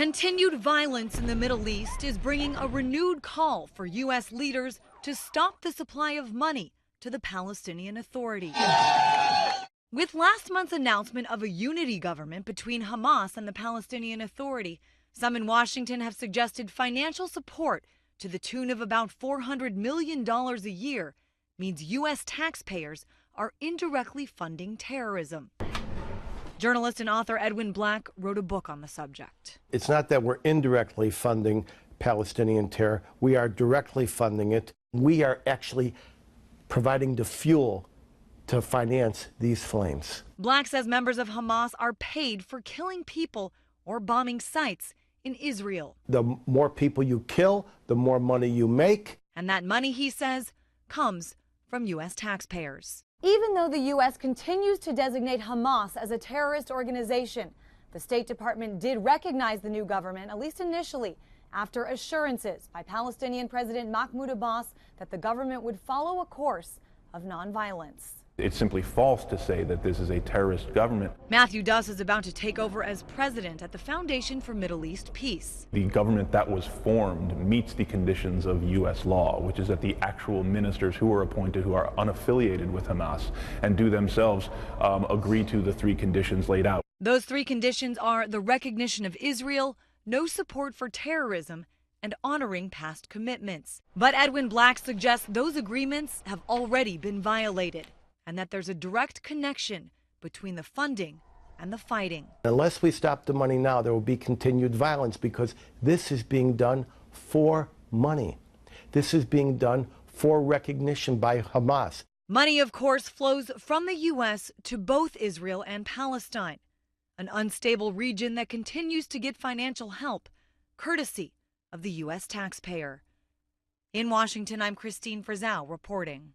Continued violence in the Middle East is bringing a renewed call for U.S. leaders to stop the supply of money to the Palestinian Authority. With last month's announcement of a unity government between Hamas and the Palestinian Authority, some in Washington have suggested financial support to the tune of about $400 million a year means U.S. taxpayers are indirectly funding terrorism. Journalist and author Edwin Black wrote a book on the subject. It's not that we're indirectly funding Palestinian terror. We are directly funding it. We are actually providing the fuel to finance these flames. Black says members of Hamas are paid for killing people or bombing sites in Israel. The more people you kill, the more money you make. And that money, he says, comes from U.S. taxpayers. Even though the U.S. continues to designate Hamas as a terrorist organization, the State Department did recognize the new government, at least initially, after assurances by Palestinian President Mahmoud Abbas that the government would follow a course of nonviolence. It's simply false to say that this is a terrorist government. Matthew Duss is about to take over as president at the Foundation for Middle East Peace. The government that was formed meets the conditions of U.S. law, which is that the actual ministers who are appointed, who are unaffiliated with Hamas and do themselves agree to the three conditions laid out. Those three conditions are the recognition of Israel, no support for terrorism, and honoring past commitments. But Edwin Black suggests those agreements have already been violated, and that there's a direct connection between the funding and the fighting. Unless we stop the money now, there will be continued violence because this is being done for money. This is being done for recognition by Hamas. Money, of course, flows from the U.S. to both Israel and Palestine, an unstable region that continues to get financial help, courtesy of the U.S. taxpayer. In Washington, I'm Christine Frizzell reporting.